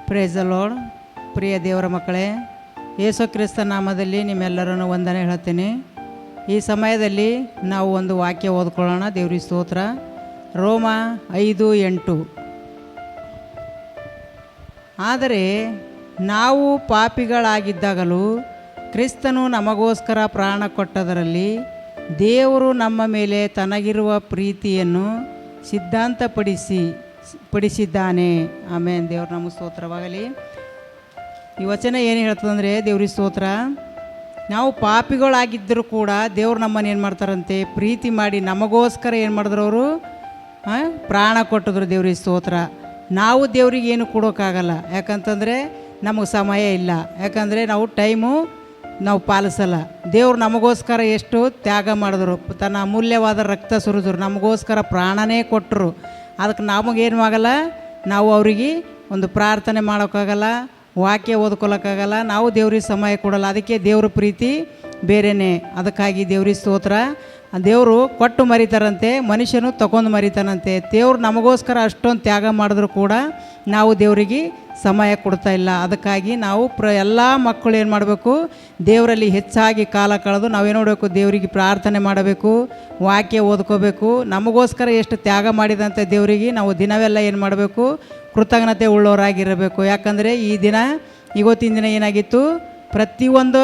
Praise the lord. ಪ್ರಿಯ ದೇವರ ಮಕ್ಕಳೇ, ಯೇಸು ಕ್ರಿಸ್ತ ನಾಮದಲ್ಲಿ ನಿಮ್ಮೆಲ್ಲರನ್ನು ವಂದನೆ ಹೇಳ್ತೀನಿ. ಈ ಸಮಯದಲ್ಲಿ ನಾವು ಒಂದು ವಾಕ್ಯ ಓದ್ಕೊಳ್ಳೋಣ. ದೇವ್ರಿಗೆ ಸ್ತೋತ್ರ. ರೋಮ 5:8. ಆದರೆ ನಾವು ಪಾಪಿಗಳಾಗಿದ್ದಾಗಲೂ ಕ್ರಿಸ್ತನು ನಮಗೋಸ್ಕರ ಪ್ರಾಣ ಕೊಟ್ಟದರಲ್ಲಿ ದೇವರು ನಮ್ಮ ಮೇಲೆ ತನಗಿರುವ ಪ್ರೀತಿಯನ್ನು ಸಿದ್ಧಾಂತಪಡಿಸಿದ್ದಾನೆ. ಆಮೇಲೆ ದೇವ್ರು ನಮಗೆ ಸ್ತೋತ್ರವಾಗಲಿ. ಈ ವಚನ ಏನು ಹೇಳ್ತದಂದರೆ, ದೇವ್ರಿಗೆ ಸ್ತೋತ್ರ, ನಾವು ಪಾಪಿಗಳಾಗಿದ್ದರೂ ಕೂಡ ದೇವ್ರು ನಮ್ಮನ್ನು ಏನು ಮಾಡ್ತಾರಂತೆ, ಪ್ರೀತಿ ಮಾಡಿ ನಮಗೋಸ್ಕರ ಏನು ಮಾಡಿದ್ರು, ಅವರು ಪ್ರಾಣ ಕೊಟ್ಟಿದ್ರು. ದೇವ್ರಿಗೆ ಸ್ತೋತ್ರ. ನಾವು ದೇವ್ರಿಗೆ ಏನು ಕೊಡೋಕ್ಕಾಗಲ್ಲ, ಯಾಕಂತಂದರೆ ನಮಗೆ ಸಮಯ ಇಲ್ಲ, ಯಾಕಂದರೆ ನಾವು ಪಾಲಿಸಲ್ಲ. ದೇವ್ರು ನಮಗೋಸ್ಕರ ಎಷ್ಟು ತ್ಯಾಗ ಮಾಡಿದ್ರು, ತನ್ನ ಅಮೂಲ್ಯವಾದ ರಕ್ತ ಸುರಿದ್ರು, ನಮಗೋಸ್ಕರ ಪ್ರಾಣನೇ ಕೊಟ್ಟರು. ಅದಕ್ಕೆ ನಮಗೇನು ಆಗಲ್ಲ, ನಾವು ಅವರಿಗೆ ಒಂದು ಪ್ರಾರ್ಥನೆ ಮಾಡೋಕ್ಕಾಗಲ್ಲ, ವಾಕ್ಯ ಓದ್ಕೊಳ್ಳೋಕ್ಕಾಗಲ್ಲ, ನಾವು ದೇವ್ರಿಗೆ ಸಮಯ ಕೊಡಲ್ಲ. ಅದಕ್ಕೆ ದೇವ್ರ ಪ್ರೀತಿ ಬೇರೆಯೇ. ಅದಕ್ಕಾಗಿ ದೇವ್ರಿಗೆ ಸ್ತೋತ್ರ. ದೇವರು ಕೊಟ್ಟು ಮರಿತಾರಂತೆ, ಮನುಷ್ಯನು ತಗೊಂಡು ಮರಿತಾನಂತೆ. ದೇವ್ರು ನಮಗೋಸ್ಕರ ಅಷ್ಟೊಂದು ತ್ಯಾಗ ಮಾಡಿದ್ರು ಕೂಡ ನಾವು ದೇವರಿಗೆ ಸಮಯ ಕೊಡ್ತಾ ಇಲ್ಲ. ಅದಕ್ಕಾಗಿ ನಾವು ಎಲ್ಲ ಮಕ್ಕಳು ಏನು ಮಾಡಬೇಕು, ದೇವರಲ್ಲಿ ಹೆಚ್ಚಾಗಿ ಕಾಲ ಕಳೆದು ನಾವೇನು ಮಾಡಬೇಕು, ದೇವರಿಗೆ ಪ್ರಾರ್ಥನೆ ಮಾಡಬೇಕು, ವಾಕ್ಯ ಓದ್ಕೋಬೇಕು. ನಮಗೋಸ್ಕರ ಎಷ್ಟು ತ್ಯಾಗ ಮಾಡಿದಂಥ ದೇವರಿಗೆ ನಾವು ದಿನವೆಲ್ಲ ಏನು ಮಾಡಬೇಕು, ಕೃತಜ್ಞತೆ ಉಳ್ಳವರಾಗಿರಬೇಕು. ಯಾಕಂದರೆ ಇವತ್ತಿನ ದಿನ ಏನಾಗಿತ್ತು, ಪ್ರತಿಯೊಂದು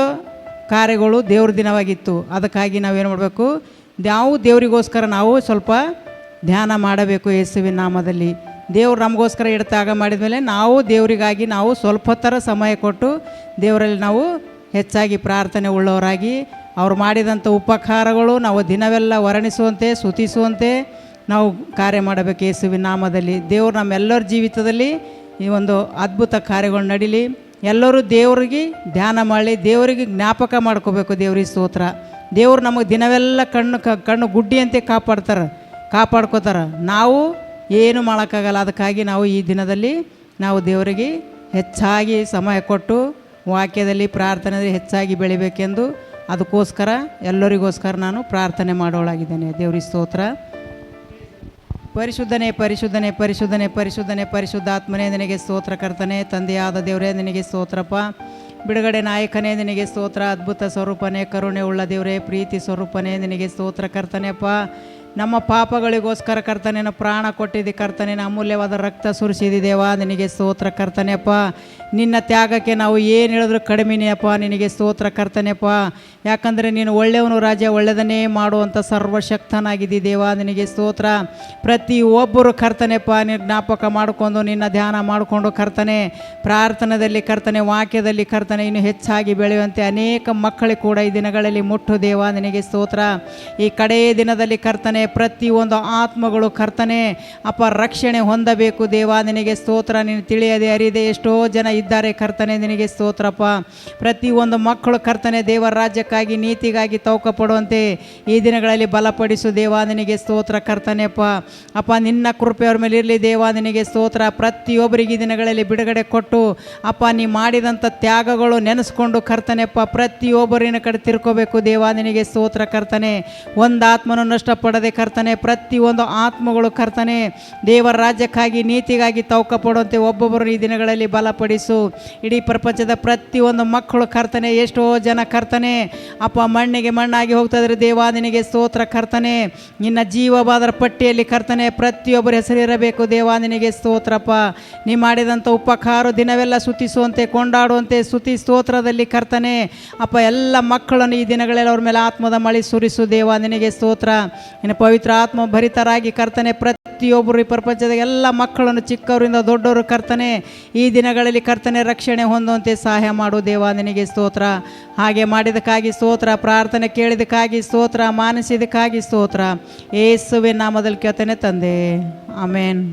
ಕಾರ್ಯಗಳು ದೇವ್ರ ದಿನವಾಗಿತ್ತು. ಅದಕ್ಕಾಗಿ ನಾವೇನು ಮಾಡಬೇಕು, ನಾವು ದೇವರಿಗೋಸ್ಕರ ನಾವು ಸ್ವಲ್ಪ ಧ್ಯಾನ ಮಾಡಬೇಕು. ಯೇಸುವಿನ ನಾಮದಲ್ಲಿ ದೇವ್ರು ನಮಗೋಸ್ಕರ ತ್ಯಾಗ ಮಾಡಿದ ಮೇಲೆ ನಾವು ದೇವರಿಗಾಗಿ ನಾವು ಸ್ವಲ್ಪ ಹೊತ್ತರ ಸಮಯ ಕೊಟ್ಟು ದೇವರಲ್ಲಿ ನಾವು ಹೆಚ್ಚಾಗಿ ಪ್ರಾರ್ಥನೆ ಉಳ್ಳವರಾಗಿ ಅವ್ರು ಮಾಡಿದಂಥ ಉಪಕಾರಗಳು ನಾವು ದಿನವೆಲ್ಲ ವರ್ಣಿಸುವಂತೆ ಸ್ತುತಿಸುವಂತೆ ನಾವು ಕಾರ್ಯ ಮಾಡಬೇಕು. ಯೇಸುವಿನ ನಾಮದಲ್ಲಿ ದೇವ್ರು ನಮ್ಮೆಲ್ಲರ ಜೀವಿತದಲ್ಲಿ ಈ ಒಂದು ಅದ್ಭುತ ಕಾರ್ಯಗಳು ನಡೀಲಿ. ಎಲ್ಲರೂ ದೇವರಿಗೆ ಧ್ಯಾನ ಮಾಡಿ ದೇವರಿಗೆ ಜ್ಞಾಪಕ ಮಾಡ್ಕೋಬೇಕು. ದೇವ್ರಿಗೆ ಸ್ತೋತ್ರ. ದೇವ್ರು ನಮಗೆ ದಿನವೆಲ್ಲ ಕಣ್ಣು ಗುಡ್ಡಿಯಂತೆ ಕಾಪಾಡ್ಕೋತಾರೆ. ನಾವು ಏನು ಮಾಡೋಕ್ಕಾಗಲ್ಲ. ಅದಕ್ಕಾಗಿ ನಾವು ಈ ದಿನದಲ್ಲಿ ನಾವು ದೇವರಿಗೆ ಹೆಚ್ಚಾಗಿ ಸಮಯ ಕೊಟ್ಟು ವಾಕ್ಯದಲ್ಲಿ ಪ್ರಾರ್ಥನೆಯಲ್ಲಿ ಹೆಚ್ಚಾಗಿ ಬೆಳಿಬೇಕೆಂದು ಅದಕ್ಕೋಸ್ಕರ ಎಲ್ಲರಿಗೋಸ್ಕರ ನಾನು ಪ್ರಾರ್ಥನೆ ಮಾಡೋಳಾಗಿದ್ದೇನೆ. ದೇವ್ರಿಗೆ ಸ್ತೋತ್ರ. ಪರಿಶುದ್ಧನೇ ಪರಿಶುದ್ಧನೇ ಪರಿಶುದ್ಧನೇ ಪರಿಶುದ್ಧನೇ ಪರಿಶುದ್ಧಾತ್ಮನೇ ನಿನಗೆ ಸ್ತೋತ್ರ. ಕರ್ತನೆ, ತಂದೆಯಾದ ದೇವರೇ ನಿನಗೆ ಸ್ತೋತ್ರಪ್ಪ. ಬಿಡುಗಡೆ ನಾಯಕನೇ ನಿನಗೆ ಸ್ತೋತ್ರ. ಅದ್ಭುತ ಸ್ವರೂಪನೇ, ಕರುಣೆ ಉಳ್ಳ ದೇವರೇ, ಪ್ರೀತಿ ಸ್ವರೂಪನೇ ನಿನಗೆ ಸ್ತೋತ್ರ. ಕರ್ತನೆಪ್ಪ, ನಮ್ಮ ಪಾಪಗಳಿಗೋಸ್ಕರ ಕರ್ತನೆನ ಪ್ರಾಣ ಕೊಟ್ಟಿದ್ದಿ. ಕರ್ತನೆನ ಅಮೂಲ್ಯವಾದ ರಕ್ತ ಸುರಿಸಿದಿ ದೇವಾ, ನಿನಗೆ ಸ್ತೋತ್ರ. ಕರ್ತನೆಪ್ಪ, ನಿನ್ನ ತ್ಯಾಗಕ್ಕೆ ನಾವು ಏನು ಹೇಳಿದ್ರು ಕಡಿಮೆನೆಯಪ್ಪ. ನಿನಗೆ ಸ್ತೋತ್ರ. ಕರ್ತನೆಪ್ಪ, ಯಾಕಂದರೆ ನೀನು ಒಳ್ಳೆಯವನು ರಾಜ, ಒಳ್ಳೆಯದನ್ನೇ ಮಾಡುವಂಥ ಸರ್ವಶಕ್ತನಾಗಿದ್ದಿ ದೇವಾ, ನಿನಗೆ ಸ್ತೋತ್ರ. ಪ್ರತಿಯೊಬ್ಬರು ಕರ್ತನೆಪ್ಪ ಜ್ಞಾಪಕ ಮಾಡಿಕೊಂಡು ನಿನ್ನ ಧ್ಯಾನ ಮಾಡಿಕೊಂಡು ಕರ್ತನೆ ಪ್ರಾರ್ಥನೆಯಲ್ಲಿ ಕರ್ತನೆ ವಾಕ್ಯದಲ್ಲಿ ಕರ್ತನೆ ಇನ್ನು ಹೆಚ್ಚಾಗಿ ಬೆಳೆಯುವಂತೆ ಅನೇಕ ಮಕ್ಕಳಿಗೆ ಕೂಡ ಈ ದಿನಗಳಲ್ಲಿ ಮುಟ್ಟು ದೇವಾ, ನಿನಗೆ ಸ್ತೋತ್ರ. ಈ ಕಡೆಯ ದಿನದಲ್ಲಿ ಕರ್ತನೆ ಪ್ರತಿಯೊಂದು ಆತ್ಮಗಳು ಕರ್ತನೆ ರಕ್ಷಣೆ ಹೊಂದಬೇಕು ದೇವಾ, ನಿನಗೆ ಸ್ತೋತ್ರ. ನೀನು ತಿಳಿಯದೆ ಅರಿದೆ ಎಷ್ಟೋ ಜನ ಇದ್ದಾರೆ ಕರ್ತನೆ, ನಿನಗೆ ಸ್ತೋತ್ರಪ್ಪ. ಪ್ರತಿಯೊಂದು ಮಕ್ಕಳು ಕರ್ತನೆ ದೇವರ ರಾಜ್ಯಕ್ಕಾಗಿ ನೀತಿಗಾಗಿ ತೌಕ ಪಡುವಂತೆ ಈ ದಿನಗಳಲ್ಲಿ ಬಲಪಡಿಸು ದೇವಾ, ನಿನಗೆ ಸ್ತೋತ್ರ. ಕರ್ತನೆಪ್ಪ ನಿನ್ನ ಕೃಪೆ ಅವ್ರ ಮೇಲೆ ಇರಲಿ ದೇವಾ, ನಿನಗೆ ಸ್ತೋತ್ರ. ಪ್ರತಿಯೊಬ್ಬರಿಗೆ ಈ ದಿನಗಳಲ್ಲಿ ಬಿಡುಗಡೆ ಕೊಟ್ಟು ನೀ ಮಾಡಿದಂಥ ತ್ಯಾಗಗಳು ನೆನೆಸ್ಕೊಂಡು ಕರ್ತನೆಪ್ಪ ಪ್ರತಿಯೊಬ್ಬರಿನ ಕಡೆ ತಿರ್ಕೋಬೇಕು ದೇವಾ, ನಿನಗೆ ಸ್ತೋತ್ರ. ಕರ್ತನೆ, ಒಂದು ಆತ್ಮನು ನಷ್ಟಪಡದೆ ಕರ್ತನೆ ಪ್ರತಿಯೊಂದು ಆತ್ಮಗಳು ಕರ್ತನೆ ದೇವರ ರಾಜ್ಯಕ್ಕಾಗಿ ನೀತಿಗಾಗಿ ತೌಕ ಪಡುವಂತೆ ಒಬ್ಬೊಬ್ಬರು ಈ ದಿನಗಳಲ್ಲಿ ಬಲಪಡಿಸು. ಇಡೀ ಪ್ರಪಂಚದ ಪ್ರತಿಯೊಂದು ಮಕ್ಕಳು ಕರ್ತನೆ ಎಷ್ಟೋ ಜನ ಕರ್ತನೆ ಮಣ್ಣಿಗೆ ಮಣ್ಣಾಗಿ ಹೋಗ್ತಾಯಿದ್ರೆ ದೇವಾ, ನಿನಗೆ ಸ್ತೋತ್ರ. ಕರ್ತನೆ, ನಿನ್ನ ಜೀವವಾದರ ಪಟ್ಟಿಯಲ್ಲಿ ಕರ್ತನೆ ಪ್ರತಿಯೊಬ್ಬರ ಹೆಸರಿರಬೇಕು ದೇವಾ, ನಿನಗೆ ಸ್ತೋತ್ರಪ್ಪ. ನೀ ಮಾಡಿದಂಥ ಉಪಕಾರ ದಿನವೆಲ್ಲ ಸ್ತುತಿಸುವಂತೆ ಕೊಂಡಾಡುವಂತೆ ಸ್ತುತಿ ಸ್ತೋತ್ರದಲ್ಲಿ ಕರ್ತನೆ ಎಲ್ಲ ಮಕ್ಕಳನ್ನು ಈ ದಿನಗಳಲ್ಲಿ ಅವ್ರ ಮೇಲೆ ಆತ್ಮದ ಮಳೆ ಸುರಿಸು ದೇವಾ, ನಿನಗೆ ಸ್ತೋತ್ರ. ಇನ್ನು ಪವಿತ್ರ ಆತ್ಮ ಭರಿತರಾಗಿ ಕರ್ತನೆ ಪ್ರತಿಯೊಬ್ಬರು ಈ ಪ್ರಪಂಚದ ಎಲ್ಲ ಮಕ್ಕಳನ್ನು ಚಿಕ್ಕವರಿಂದ ದೊಡ್ಡವರು ಕರ್ತನೆ ಈ ದಿನಗಳಲ್ಲಿ ಕರ್ತನೆ ರಕ್ಷಣೆ ಹೊಂದುವಂತೆ ಸಹಾಯ ಮಾಡು ದೇವಾ, ನಿನಗೆ ಸ್ತೋತ್ರ. ಹಾಗೆ ಮಾಡಿದಕ್ಕಾಗಿ ಸ್ತೋತ್ರ. ಪ್ರಾರ್ಥನೆ ಕೇಳಿದಕ್ಕಾಗಿ ಸ್ತೋತ್ರ. ಮಾನಿಸಿದಕ್ಕಾಗಿ ಸ್ತೋತ್ರ. ಯೇಸುವಿನ ನಾಮದಲ್ಲಿ ಕೇಳ್ತೇನೆ ತಂದೆ, ಆಮೇನ್.